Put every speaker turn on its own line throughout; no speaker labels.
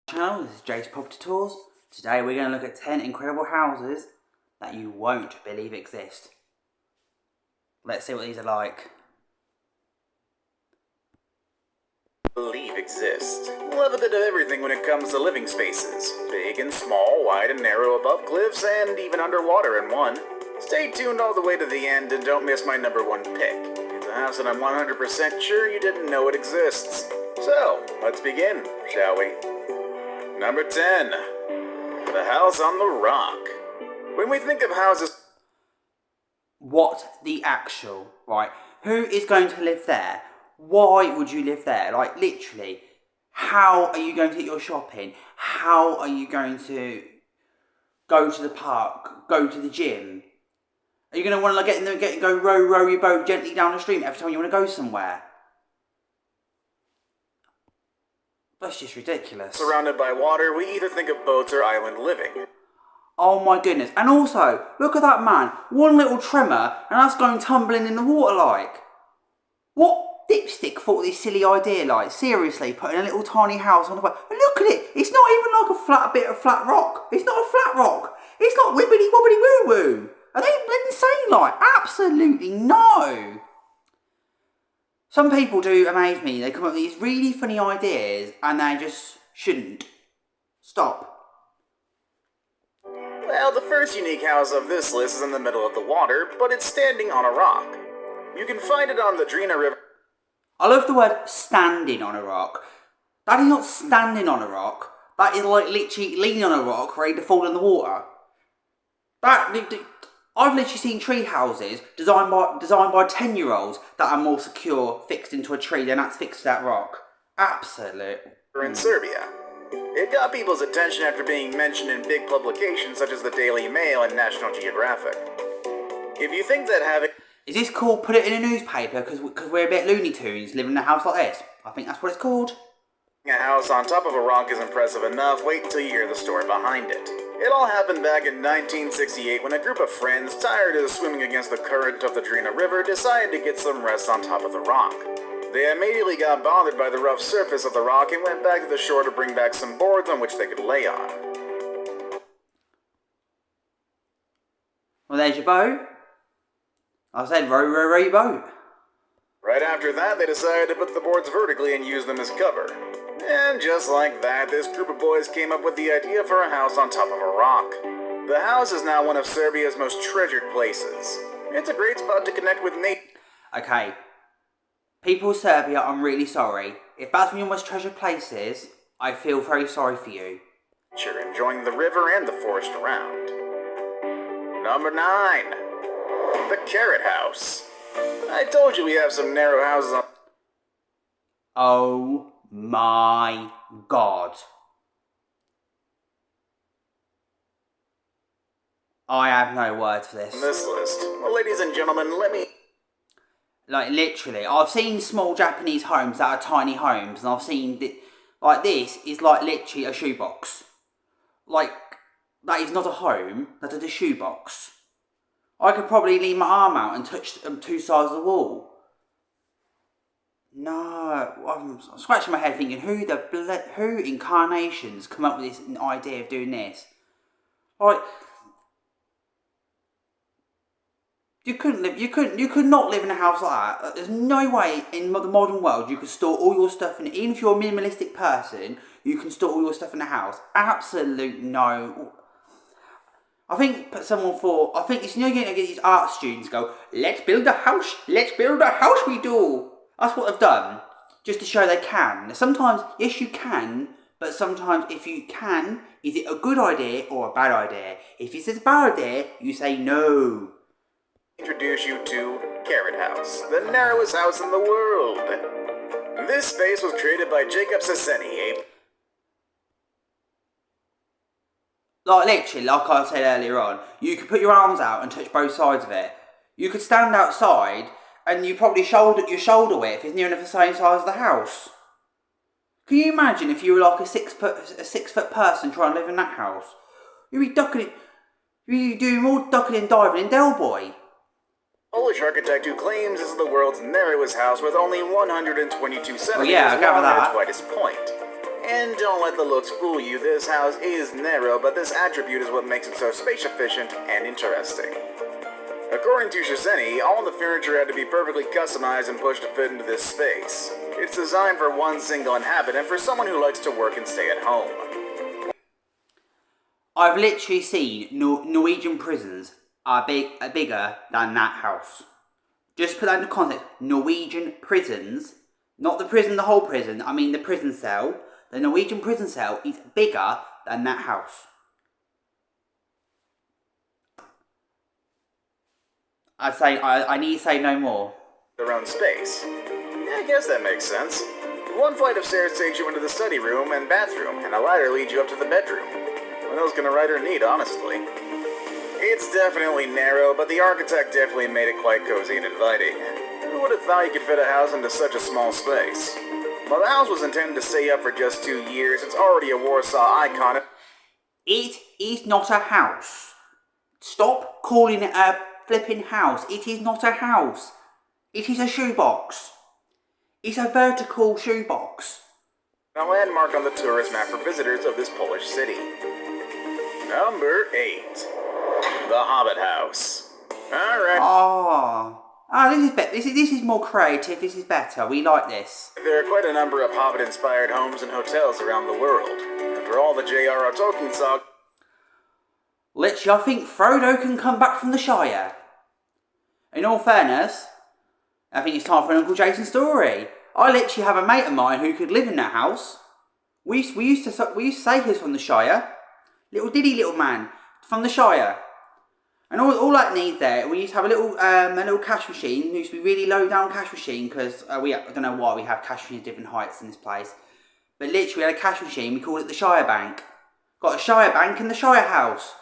Channel, this is Jace Property Tours. Today we're going to look at 10 incredible houses that you won't believe exist. Let's see what these are like.
Believe exist. Love a bit of everything when it comes to living spaces. Big and small, wide and narrow above cliffs, and even underwater in one. Stay tuned all the way to the end and don't miss my number one pick. It's a house that I'm 100% sure you didn't know it exists. So, let's begin, shall we? Number 10. The House on the Rock. When we think of houses...
What the actual, right? Who is going to live there? Why would you live there? Like, literally, how are you going to get your shopping? How are you going to go to the park? Go to the gym? Are you going to want to go row your boat gently down the stream every time you want to go somewhere? That's just ridiculous.
Surrounded by water, we either think of boats or island living.
Oh my goodness. And also, look at that man. One little tremor and that's going tumbling in the water like. What dipstick thought this silly idea like? Seriously, putting a little tiny house on the boat. And look at it. It's not even like a bit of flat rock. It's not a flat rock. It's like wibbly wobbly woo woo. Are they insane like? Absolutely no. Some people do amaze me. They come up with these really funny ideas and they just shouldn't. Stop.
Well, the first unique house of this list is in the middle of the water, but it's standing on a rock. You can find it on the Drina River.
I love the word standing on a rock. That is not standing on a rock. That is like literally leaning on a rock ready to fall in the water. I've literally seen tree houses designed by 10-year-olds that are more secure fixed into a tree than that's fixed to that rock. Absolute.
In Serbia. It got people's attention after being mentioned in big publications such as the Daily Mail and National Geographic. If you think that having...
Is this called put it in a newspaper because we're a bit Looney Tunes living in a house like this? I think that's what it's called.
A house on top of a rock is impressive enough, wait until you hear the story behind it. It all happened back in 1968 when a group of friends, tired of swimming against the current of the Drina River, decided to get some rest on top of the rock. They immediately got bothered by the rough surface of the rock and went back to the shore to bring back some boards on which they could lay on.
Well, there's your boat. I said row your boat.
Right after that, they decided to put the boards vertically and use them as cover. And just like that, this group of boys came up with the idea for a house on top of a rock. The house is now one of Serbia's most treasured places. It's a great spot to connect with nature.
Okay. People of Serbia, I'm really sorry. If that's one of your most treasured places, I feel very sorry for you.
Enjoying the river and the forest around. Number 9. The Carrot House. I told you we have some narrow houses on...
Oh my god. I have no words for this.
On this list. Well, ladies and gentlemen, let me...
Like, literally, I've seen small Japanese homes that are tiny homes, and I've seen... Like, this is like literally a shoebox. Like, that is not a home, that is a shoebox. I could probably lean my arm out and touch two sides of the wall. No, I'm scratching my head thinking, who incarnations come up with this idea of doing this? Like, you could not live in a house like that. There's no way in the modern world you could store all your stuff in it. Even if you're a minimalistic person, you can store all your stuff in a house. Absolute no. I think it's you're going to get these art students go, let's build a house we do. That's what they've done, just to show they can. Sometimes, yes you can, but sometimes if you can, is it a good idea or a bad idea? If it's a bad idea, you say no.
Introduce you to Carrot House, the narrowest house in the world. This space was created by Jacob Saseni,
Like literally, like I said earlier on, you could put your arms out and touch both sides of it. You could stand outside and you probably your shoulder width is near enough the same size as the house. Can you imagine if you were like a 6 foot person trying to live in that house? You'd be doing more ducking and diving in Del Boy.
Polish architect who claims this is the world's narrowest house with only 122 centimeters
I gather
long at
that.
its widest point. And don't let the looks fool you, this house is narrow, but this attribute is what makes it so space efficient and interesting. According to Shizeni, all the furniture had to be perfectly customized and pushed to fit into this space. It's designed for one single inhabitant, for someone who likes to work and stay at home.
I've literally seen Norwegian prisons are bigger than that house. Just put that into context. Norwegian prisons, not the whole prison, I mean the prison cell. The Norwegian prison cell is bigger than that house. I need to say no more.
Their own space. Yeah, I guess that makes sense. One flight of stairs takes you into the study room and bathroom, and a ladder leads you up to the bedroom. What else can a writer need, honestly? It's definitely narrow, but the architect definitely made it quite cozy and inviting. Who would have thought you could fit a house into such a small space? While the house was intended to stay up for just 2 years, it's already a Warsaw icon.
It is not a house. Stop calling it a flipping house. It is not a house. It is a shoebox. It's a vertical shoebox.
A landmark on the tourist map for visitors of this Polish city. Number 8. The Hobbit House. Alright.
This is more creative. This is better. We like this.
There are quite a number of Hobbit-inspired homes and hotels around the world. And for all the J.R.R. Tolkien saga...
Literally, I think Frodo can come back from the Shire. In all fairness, I think it's time for an Uncle Jason story. I literally have a mate of mine who could live in that house. We used to say he was from the Shire. Little diddy little man from the Shire. And all that needs there, we used to have a little cash machine. It used to be really low down cash machine because I don't know why we have cash machines different heights in this place. But literally we had a cash machine, we called it the Shire Bank. Got a Shire Bank in the Shire House.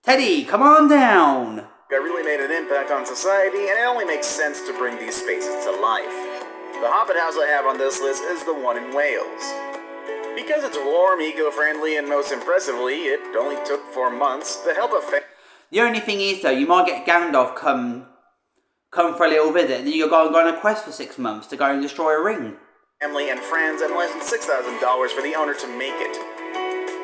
Teddy, come on down.
It really made an impact on society, and it only makes sense to bring these spaces to life. The Hobbit house I have on this list is the one in Wales. Because it's warm, eco-friendly, and most impressively, it only took 4 months to help a
The only thing is though, you might get Gandalf come for a little visit, and then you'll go on a quest for 6 months to go and destroy a ring.
Family and friends, and less than $6,000 for the owner to make it.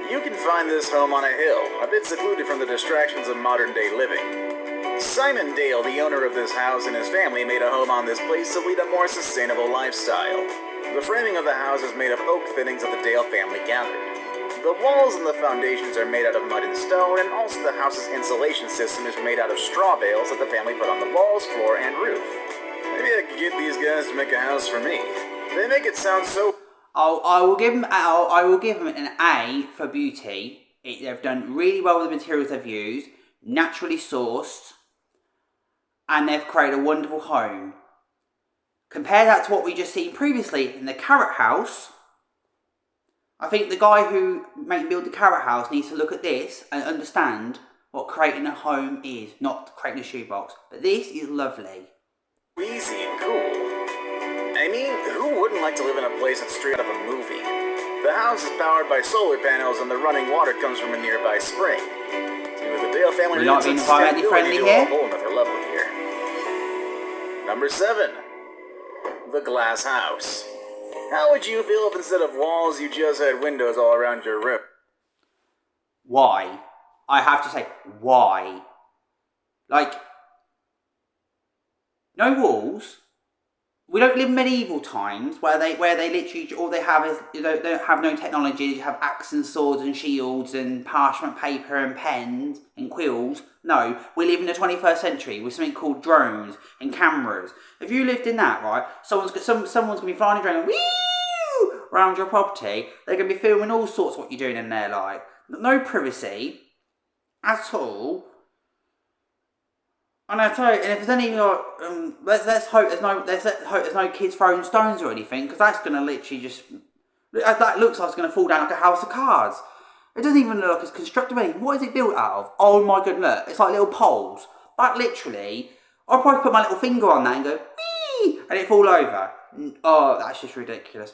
You can find this home on a hill, a bit secluded from the distractions of modern-day living. Simon Dale, the owner of this house, and his family made a home on this place to lead a more sustainable lifestyle. The framing of the house is made of oak fittings that the Dale family gathered. The walls and the foundations are made out of mud and stone, and also the house's insulation system is made out of straw bales that the family put on the walls, floor, and roof. Maybe I could get these guys to make a house for me. They make it sound so...
I will give them an A for beauty. They've done really well with the materials they've used, naturally sourced, and they've created a wonderful home. Compare that to what we just seen previously in the Carrot House. I think the guy who build the Carrot House needs to look at this and understand what creating a home is, not creating a shoebox. But this is lovely.
Easy and cool. I mean, who wouldn't like to live in a place that's straight out of a movie? The house is powered by solar panels and the running water comes from a nearby spring. See, with the Dale family...
We're not being environmentally friendly here?
A whole nother level here. Number 7. The Glass House. How would you feel if instead of walls you just had windows all around your room?
Why? I have to say, why? Like, no walls. We don't live in medieval times where they literally all they have is they don't have no technology. You have axes and swords and shields and parchment paper and pens and quills. No, we live in the 21st century with something called drones and cameras. If you lived in that, right, someone's gonna be flying a drone whee around your property. They're gonna be filming all sorts of what you're doing in there, like no privacy at all. And I tell you, and if there's any let's hope there's no kids throwing stones or anything, because that's gonna literally just that looks like it's gonna fall down like a house of cards. It doesn't even look like it's constructed. What is it built out of? Oh my god, look, it's like little poles. That literally, I'll probably put my little finger on that and go whee, and it fall over. Oh, that's just ridiculous.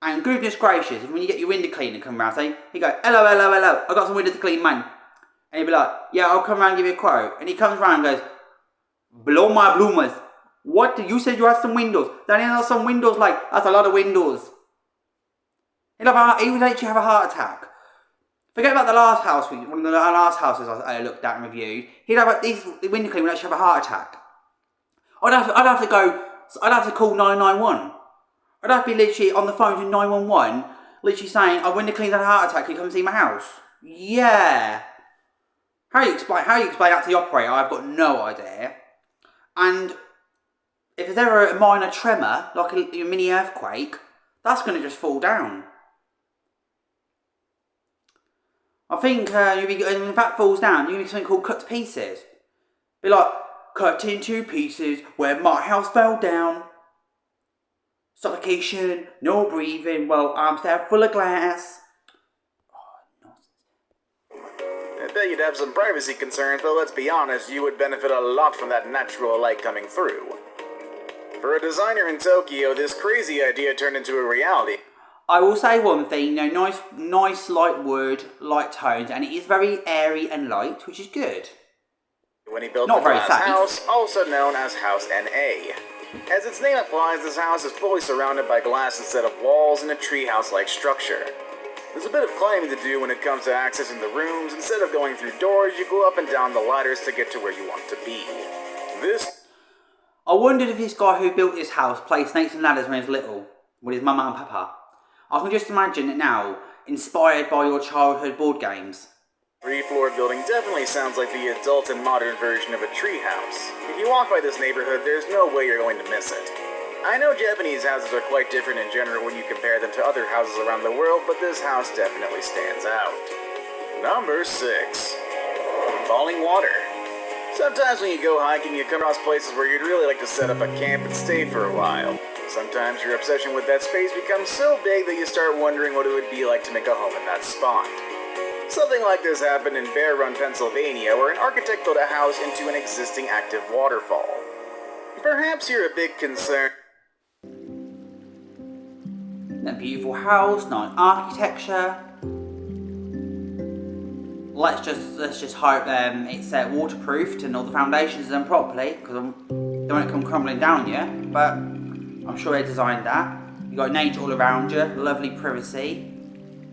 And goodness gracious, when you get your window cleaner come round, say, you go, hello, I got some windows to clean, man. And he'll be like, yeah, I'll come around and give you a quote. And he comes around and goes, blow my bloomers. What? You said you had some windows. That ain't not some windows, like, that's a lot of windows. He would actually have a heart attack. Forget about the last house, one of the last houses I looked at and reviewed. He'd have the window cleaner would actually have a heart attack. I'd have to call 991. I'd have to be literally on the phone to 911, literally saying, "I window cleaned had a heart attack, can you come see my house?" Yeah. How you explain that to the operator, I've got no idea. And if there's ever a minor tremor, like a mini earthquake, that's going to just fall down. I think if that falls down, you're going to be something called cut to pieces. Be like, cut into pieces where my house fell down. Suffocation, no breathing, well, arms there full of glass.
I bet you'd have some privacy concerns, but let's be honest, you would benefit a lot from that natural light coming through. For a designer in Tokyo, this crazy idea turned into a reality.
I will say one thing, nice light wood, light tones, and it is very airy and light, which is good.
When he built
Not
the
very
glass
safe.
house, also known as House NA. As its name implies, this house is fully surrounded by glass instead of walls in a treehouse-like structure. There's a bit of climbing to do when it comes to accessing the rooms. Instead of going through doors, you go up and down the ladders to get to where you want to be.
I wondered if this guy who built this house played Snakes and Ladders when he was little, with his mama and papa. I can just imagine it now, inspired by your childhood board games.
Three-floor building definitely sounds like the adult and modern version of a treehouse. If you walk by this neighborhood, there's no way you're going to miss it. I know Japanese houses are quite different in general when you compare them to other houses around the world, but this house definitely stands out. Number 6. Falling water. Sometimes when you go hiking, you come across places where you'd really like to set up a camp and stay for a while. Sometimes your obsession with that space becomes so big that you start wondering what it would be like to make a home in that spot. Something like this happened in Bear Run, Pennsylvania, where an architect built a house into an existing active waterfall. Perhaps you're a big concern.
That beautiful house, nice architecture. Let's just hope it's waterproofed and all the foundations are done properly, because they won't come crumbling down yet. But I'm sure they designed that. You got nature all around you, lovely privacy,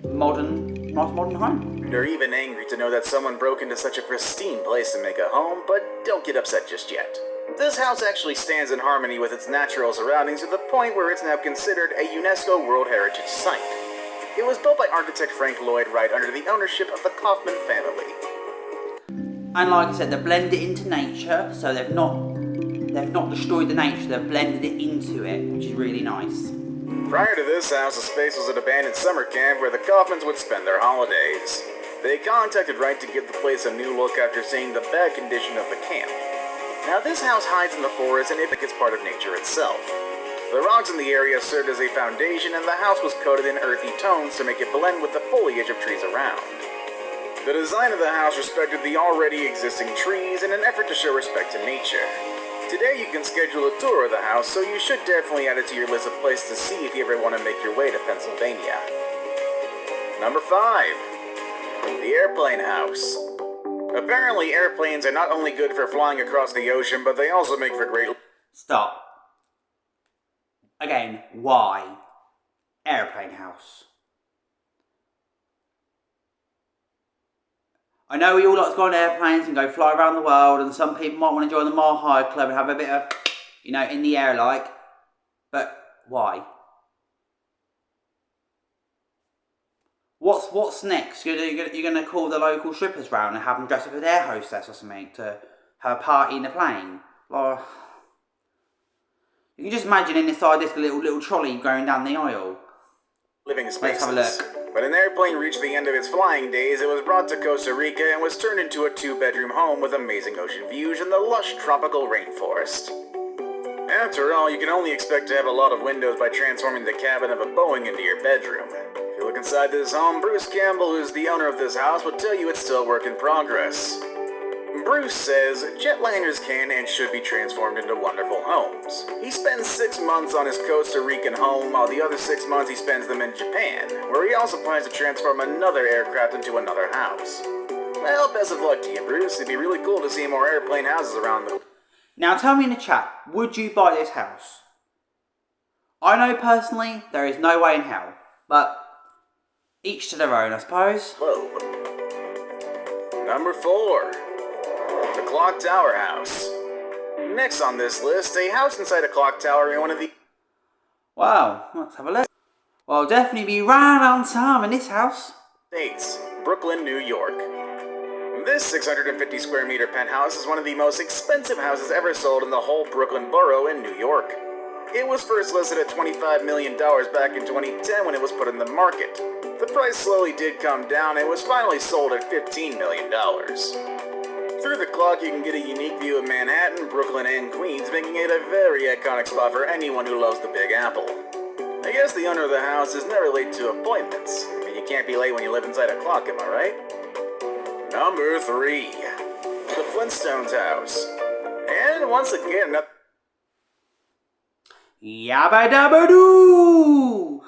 nice modern home.
You're even angry to know that someone broke into such a pristine place to make a home, but don't get upset just yet. This house actually stands in harmony with its natural surroundings to the point where it's now considered a UNESCO World Heritage Site. It was built by architect Frank Lloyd Wright under the ownership of the Kaufman family.
And like I said, they blended it into nature, so they've not destroyed the nature, they've blended it into it, which is really nice.
Prior to this house, the space was an abandoned summer camp where the Kaufmans would spend their holidays. They contacted Wright to give the place a new look after seeing the bad condition of the camp. Now this house hides in the forest and it's part of nature itself. The rocks in the area served as a foundation and the house was coated in earthy tones to make it blend with the foliage of trees around. The design of the house respected the already existing trees in an effort to show respect to nature. Today you can schedule a tour of the house, so you should definitely add it to your list of places to see if you ever want to make your way to Pennsylvania. Number 5. The Airplane House. Apparently airplanes are not only good for flying across the ocean, but they also make for great...
Stop. Again, why? Airplane house. I know we all like to go on airplanes and go fly around the world, and some people might want to join the Mile High Club and have a bit of, in the air like, but why? What's next? You're gonna call the local strippers round and have them dress up as air hostess or something to have a party in the plane? Like, you can just imagine inside this little trolley going down the aisle.
Living spaces.
Let's have a look.
When an airplane reached the end of its flying days, it was brought to Costa Rica and was turned into a 2-bedroom home with amazing ocean views and the lush tropical rainforest. After all, you can only expect to have a lot of windows by transforming the cabin of a Boeing into your bedroom. If you look inside this home, Bruce Campbell, who's the owner of this house, will tell you it's still a work in progress. Bruce says jetliners can and should be transformed into wonderful homes. He spends 6 months on his Costa Rican home, while the other 6 months he spends them in Japan, where he also plans to transform another aircraft into another house. Well, best of luck to you, Bruce. It'd be really cool to see more airplane houses around the...
Now tell me in the chat, would you buy this house? I know personally there is no way in hell, but Each to their own, I suppose.
globe. Number 4. The Clock Tower House. Next on this list, a house inside a clock tower in one of the
Wow, let's have a look. Well, I'll definitely be right on time in this house.
States, Brooklyn, New York. This 650 square meter penthouse is one of the most expensive houses ever sold in the whole Brooklyn borough in New York. It was first listed at $25 million back in 2010 when it was put in the market. The price slowly did come down and was finally sold at $15 million. Through the clock, you can get a unique view of Manhattan, Brooklyn, and Queens, making it a very iconic spot for anyone who loves the Big Apple. I guess the owner of the house is never late to appointments, and you can't be late when you live inside a clock, am I right? Number 3. The Flintstones house. And once again,
Yabba dabba doo!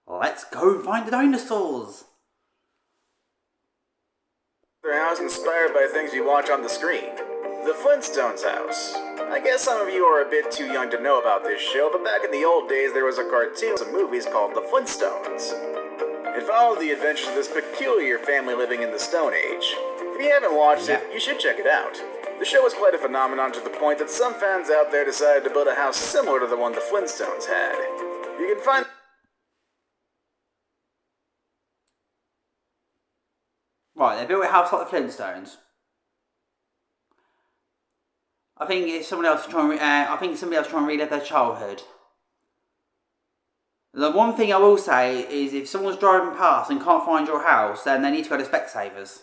Let's go and find the dinosaurs.
another house inspired by things you watch on the screen. The Flintstones house. I guess some of you are a bit too young to know about this show, but back in the old days there was a cartoon of movies called The Flintstones. It followed the adventures of this peculiar family living in the Stone Age. If you haven't watched it, you should check it out. The show was quite a phenomenon to the point that some fans out there decided to build a house similar to the one the Flintstones had. You can find
Right, they built a house like the Flintstones. I think it's someone else trying. I think somebody else trying to relive their childhood. The one thing I will say is, if someone's driving past and can't find your house, then they need to go to Specsavers.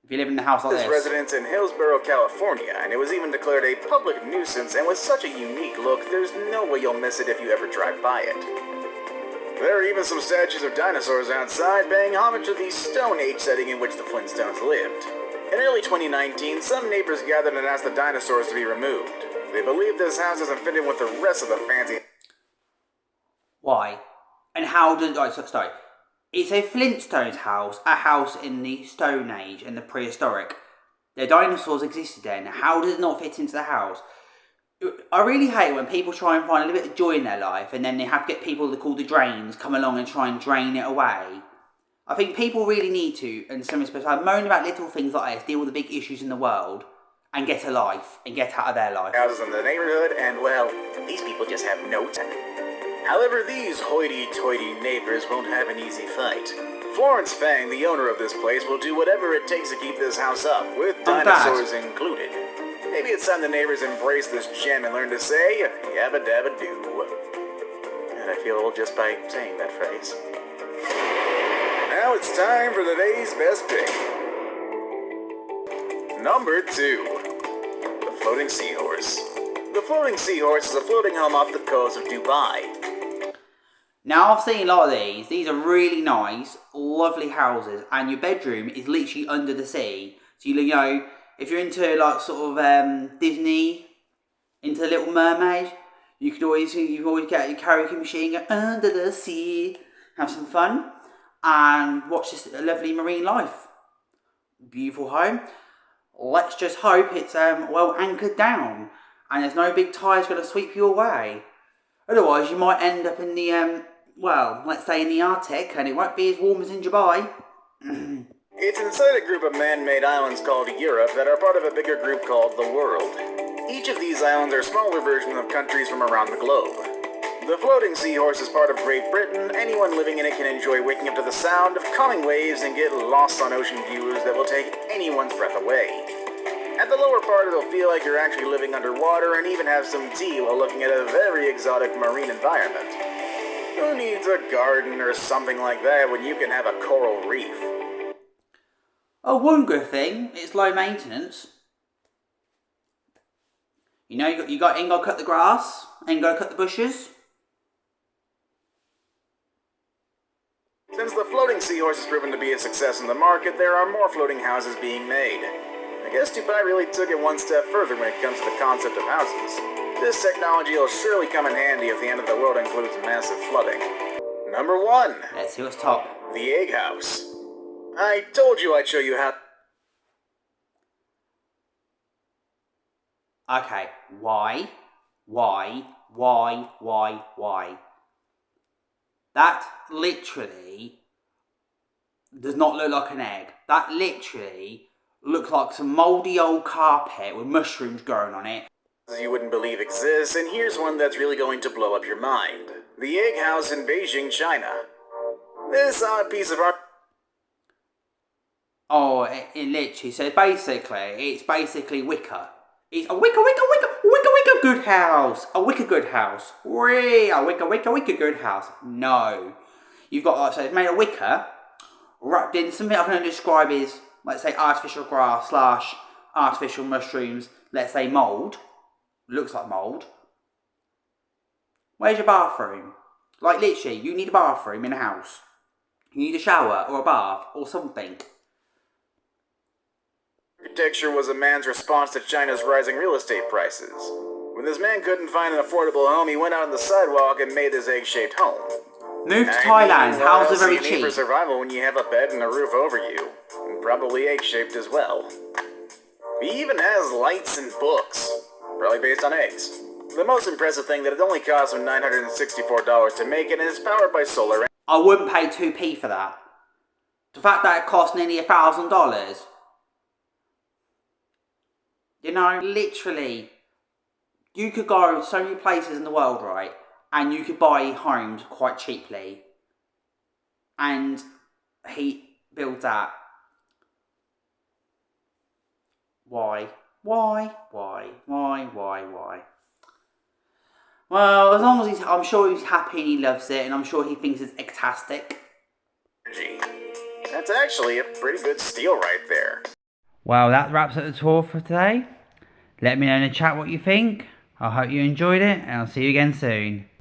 If you live in a house like this.
residence in Hillsborough, California, and it was even declared a public nuisance, and with such a unique look, there's no way you'll miss it if you ever drive by it. There are even some statues of dinosaurs outside, paying homage to the Stone Age setting in which the Flintstones lived. In early 2019, some neighbors gathered and asked the dinosaurs to be removed. They believe this house doesn't fit in with the rest of the fancy...
Why? And how did... sorry. It's a Flintstones house, a house in the Stone Age and the prehistoric. The dinosaurs existed then. How does it not fit into the house? I really hate when people try and find a little bit of joy in their life and then they have to get people called the drains come along and try and drain it away. I think people really need to, in some respects, moan about little things like this, deal with the big issues in the world, and get a life, and get out of their life.
Houses in the neighborhood, and well, these people just have no time. However, these hoity-toity neighbors won't have an easy fight. Florence Fang, the owner of this place, will do whatever it takes to keep this house up, with dinosaurs included. Maybe it's time the neighbors embrace this gem and learn to say, yabba dabba doo. And I feel old just by saying that phrase. Now it's time for today's best pick. Number 2. The Floating Seahorse. The Floating Seahorse is a floating home off the coast of Dubai.
Now I've seen a lot of these. These are really nice, lovely houses, and your bedroom is literally under the sea. So you know, if you're into like sort of Disney, into Little Mermaid, you always get your karaoke machine, go under the sea, have some fun, and watch this lovely marine life. Beautiful home. Let's just hope it's well anchored down, and there's no big tides going to sweep you away. Otherwise, you might end up in the well, let's say in the Arctic, and it won't be as warm as in Dubai.
It's inside a group of man-made islands called Europe that are part of a bigger group called the World. Each of these islands are smaller versions of countries from around the globe. The Floating Seahorse is part of Great Britain. Anyone living in it can enjoy waking up to the sound of coming waves and get lost on ocean views that will take anyone's breath away. At the lower part, it'll feel like you're actually living underwater and even have some tea while looking at a very exotic marine environment. Who needs a garden or something like that when you can have a coral reef?
Oh, one good thing, it's low maintenance. You know, you ain't got to cut the grass, ain't got to cut the bushes.
Since the Floating Seahorse has proven to be a success in the market, there are more floating houses being made. I guess Dubai really took it one step further when it comes to the concept of houses. This technology will surely come in handy if the end of the world includes massive flooding. Number 1.
Let's see what's top.
The Egg House. I told you I'd show you how...
Okay, why? That literally does not look like an egg. That literally looks like some mouldy old carpet with mushrooms growing on it.
You wouldn't believe exists, and here's one that's really going to blow up your mind. The Egg House in Beijing, China. This odd piece of art...
Oh, it literally, so it's basically Wicker. It's a Wicker good house. A Wicker good house. A Wicker good house. No. You've got, so it's made of wicker, wrapped in something I'm going to describe as, let's say, artificial grass / artificial mushrooms, let's say mould. Looks like mould. Where's your bathroom? Like, literally, you need a bathroom in a house. You need a shower or a bath or something.
Architecture was a man's response to China's rising real estate prices. When this man couldn't find an affordable home, he went out on the sidewalk and made his egg-shaped home.
Move to Thailand, houses are very cheap.
For survival when you have a bed and a roof over you. And probably egg-shaped as well. He even has lights and books. Probably based on eggs. The most impressive thing that it only cost him $964 to make it and is powered by solar.
I wouldn't pay 2p for that. The fact that it cost nearly $1,000. You know, literally, you could go so many places in the world, right? And you could buy homes quite cheaply. And he built that. Why? Why? Well, as long as I'm sure he's happy and he loves it, and I'm sure he thinks it's ectastic.
That's actually a pretty good steal right there.
Well, that wraps up the tour for today. Let me know in the chat what you think. I hope you enjoyed it, and I'll see you again soon.